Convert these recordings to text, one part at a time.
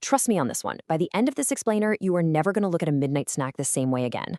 Trust me on this one. By the end of this explainer, you are never going to look at a midnight snack the same way again.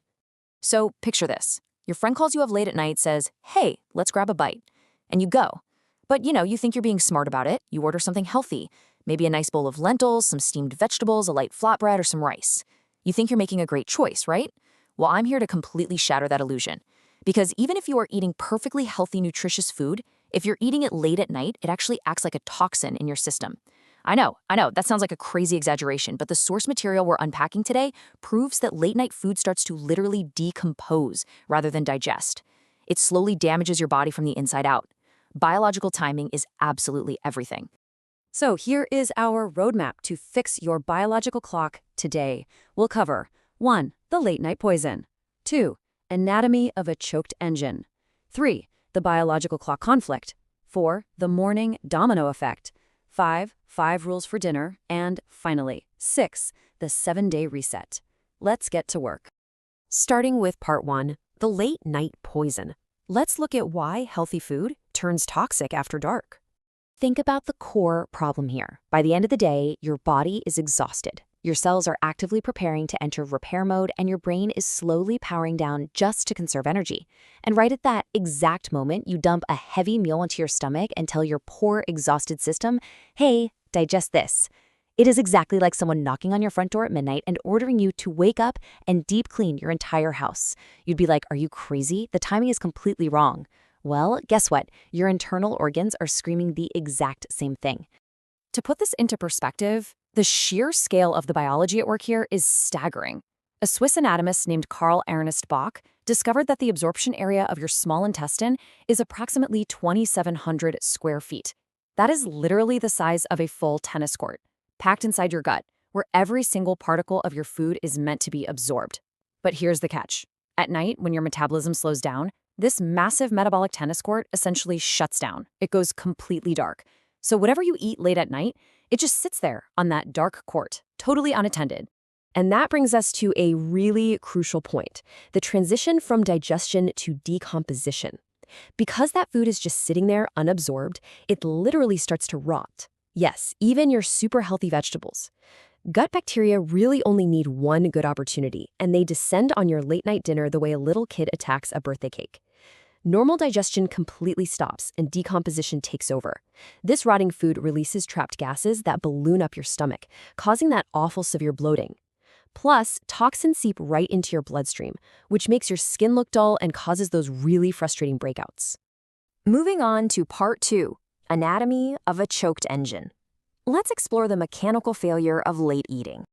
So picture this. Your friend calls you up late at night, says, "Hey, let's grab a bite." And you go. But you think you're being smart about it. You order something healthy, maybe a nice bowl of lentils, some steamed vegetables, a light flatbread, or some rice. You think you're making a great choice, right? Well, I'm here to completely shatter that illusion. Because even if you are eating perfectly healthy, nutritious food, if you're eating it late at night, it actually acts like a toxin in your system. I know, that sounds like a crazy exaggeration, but the source material we're unpacking today proves that late-night food starts to literally decompose rather than digest. It slowly damages your body from the inside out. Biological timing is absolutely everything. So here is our roadmap to fix your biological clock today. We'll cover 1. The late-night poison. 2. Anatomy of a choked engine. 3. The biological clock conflict. 4. The morning domino effect. 5. 5 rules for dinner. And finally, 6. The 7-day reset. Let's get to work. Starting with part 1, the late-night poison. Let's look at why healthy food turns toxic after dark. Think about the core problem here. By the end of the day, your body is exhausted. Your cells are actively preparing to enter repair mode, and your brain is slowly powering down just to conserve energy. And right at that exact moment, you dump a heavy meal into your stomach and tell your poor, exhausted system, "Hey, digest this." It is exactly like someone knocking on your front door at midnight and ordering you to wake up and deep clean your entire house. You'd be like, "Are you crazy? The timing is completely wrong." Well, guess what? Your internal organs are screaming the exact same thing. To put this into perspective, the sheer scale of the biology at work here is staggering. A Swiss anatomist named Karl Ernst Bach discovered that the absorption area of your small intestine is approximately 2,700 square feet. That is literally the size of a full tennis court, packed inside your gut, where every single particle of your food is meant to be absorbed. But here's the catch. At night, when your metabolism slows down, this massive metabolic tennis court essentially shuts down. It goes completely dark. So whatever you eat late at night, it just sits there on that dark court, totally unattended. And that brings us to a really crucial point, the transition from digestion to decomposition. Because that food is just sitting there unabsorbed, it literally starts to rot. Yes, even your super healthy vegetables. Gut bacteria really only need one good opportunity, and they descend on your late-night dinner the way a little kid attacks a birthday cake. Normal digestion completely stops and decomposition takes over. This rotting food releases trapped gases that balloon up your stomach, causing that awful severe bloating. Plus, toxins seep right into your bloodstream, which makes your skin look dull and causes those really frustrating breakouts. Moving on to part 2, anatomy of a choked engine. Let's explore the mechanical failure of late eating.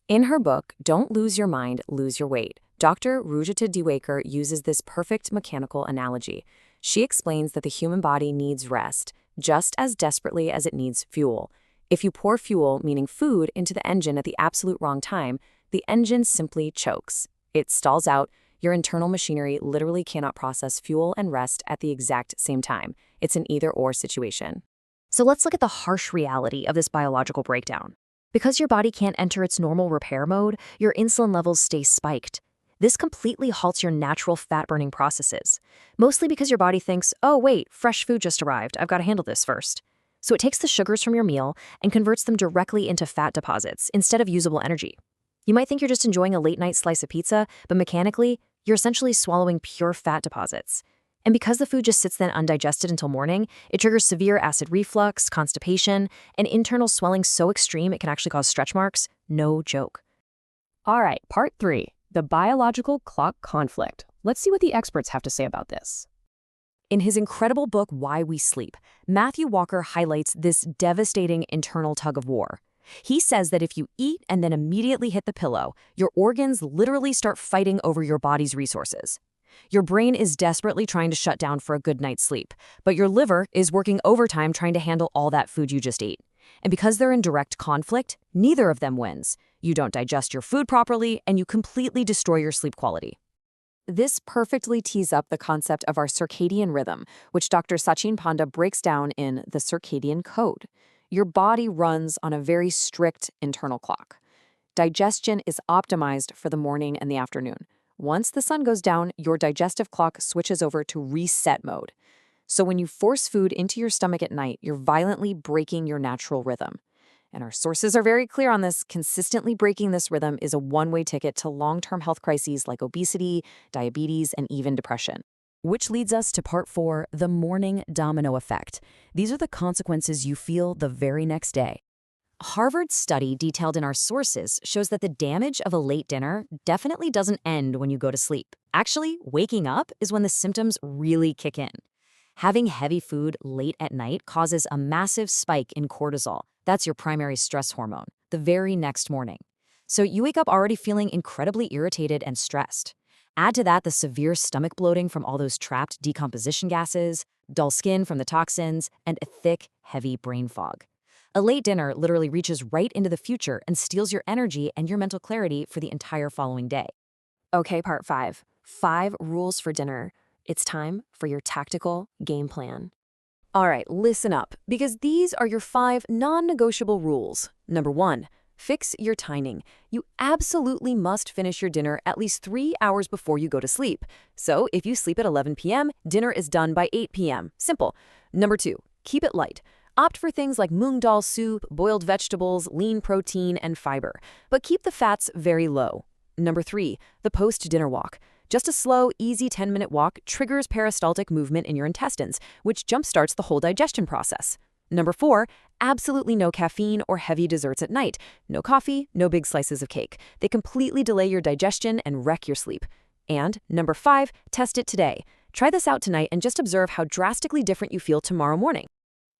In her book, Don't Lose Your Mind, Lose Your Weight, Dr. Rujita Diweker uses this perfect mechanical analogy. She explains that the human body needs rest just as desperately as it needs fuel. If you pour fuel, meaning food, into the engine at the absolute wrong time, the engine simply chokes. It stalls out. Your internal machinery literally cannot process fuel and rest at the exact same time. It's an either-or situation. So let's look at the harsh reality of this biological breakdown. Because your body can't enter its normal repair mode, your insulin levels stay spiked. This completely halts your natural fat-burning processes, mostly because your body thinks, "Oh wait, fresh food just arrived, I've got to handle this first." So it takes the sugars from your meal and converts them directly into fat deposits instead of usable energy. You might think you're just enjoying a late-night slice of pizza, but mechanically, you're essentially swallowing pure fat deposits. And because the food just sits then undigested until morning, it triggers severe acid reflux, constipation, and internal swelling so extreme it can actually cause stretch marks. No joke. All right, part 3, the biological clock conflict. Let's see what the experts have to say about this. In his incredible book, Why We Sleep, Matthew Walker highlights this devastating internal tug-of-war. He says that if you eat and then immediately hit the pillow, your organs literally start fighting over your body's resources. Your brain is desperately trying to shut down for a good night's sleep, but your liver is working overtime trying to handle all that food you just ate. And because they're in direct conflict, neither of them wins. You don't digest your food properly, and you completely destroy your sleep quality. This perfectly tees up the concept of our circadian rhythm, which Dr. Satchin Panda breaks down in The Circadian Code. Your body runs on a very strict internal clock. Digestion is optimized for the morning and the afternoon. Once the sun goes down, your digestive clock switches over to reset mode. So when you force food into your stomach at night, you're violently breaking your natural rhythm. And our sources are very clear on this. Consistently breaking this rhythm is a one-way ticket to long-term health crises like obesity, diabetes, and even depression. Which leads us to part 4, the morning domino effect. These are the consequences you feel the very next day. A Harvard study detailed in our sources shows that the damage of a late dinner definitely doesn't end when you go to sleep. Actually, waking up is when the symptoms really kick in. Having heavy food late at night causes a massive spike in cortisol. That's your primary stress hormone, the very next morning. So you wake up already feeling incredibly irritated and stressed. Add to that the severe stomach bloating from all those trapped decomposition gases, dull skin from the toxins, and a thick, heavy brain fog. A late dinner literally reaches right into the future and steals your energy and your mental clarity for the entire following day. Okay, part 5, 5 rules for dinner. It's time for your tactical game plan. All right, listen up, because these are your 5 non-negotiable rules. Number 1, fix your timing. You absolutely must finish your dinner at least 3 hours before you go to sleep. So if you sleep at 11 p.m., dinner is done by 8 p.m. Simple. Number 2, keep it light. Opt for things like moong dal soup, boiled vegetables, lean protein, and fiber, but keep the fats very low. Number 3, the post-dinner walk. Just a slow, easy 10-minute walk triggers peristaltic movement in your intestines, which jumpstarts the whole digestion process. Number 4, absolutely no caffeine or heavy desserts at night. No coffee, no big slices of cake. They completely delay your digestion and wreck your sleep. And number 5, test it today. Try this out tonight and just observe how drastically different you feel tomorrow morning.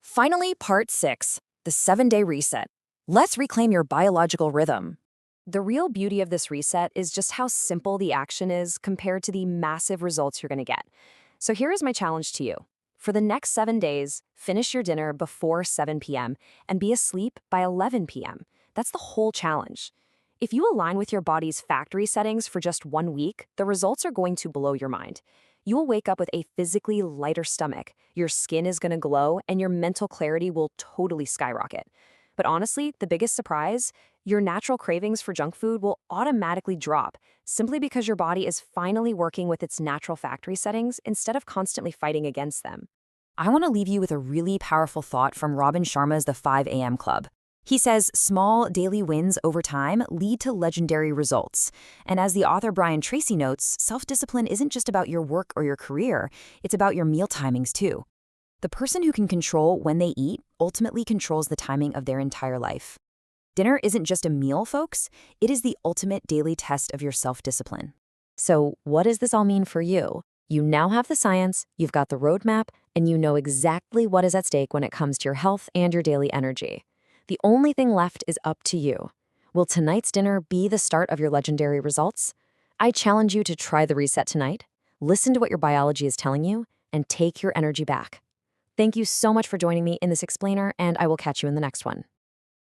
Finally, part 6, the 7-day reset. Let's reclaim your biological rhythm. The real beauty of this reset is just how simple the action is compared to the massive results you're going to get. So here is my challenge to you. For the next 7 days, finish your dinner before 7 p.m. and be asleep by 11 p.m. That's the whole challenge. If you align with your body's factory settings for just 1 week, the results are going to blow your mind. You will wake up with a physically lighter stomach, your skin is going to glow, and your mental clarity will totally skyrocket. But honestly, the biggest surprise, your natural cravings for junk food will automatically drop simply because your body is finally working with its natural factory settings instead of constantly fighting against them. I want to leave you with a really powerful thought from Robin Sharma's The 5 a.m. Club. He says small daily wins over time lead to legendary results. And as the author Brian Tracy notes, self-discipline isn't just about your work or your career, it's about your meal timings too. The person who can control when they eat ultimately controls the timing of their entire life. Dinner isn't just a meal, folks. It is the ultimate daily test of your self-discipline. So what does this all mean for you? You now have the science, you've got the roadmap, and you know exactly what is at stake when it comes to your health and your daily energy. The only thing left is up to you. Will tonight's dinner be the start of your legendary results? I challenge you to try the reset tonight, listen to what your biology is telling you, and take your energy back. Thank you so much for joining me in this explainer, and I will catch you in the next one.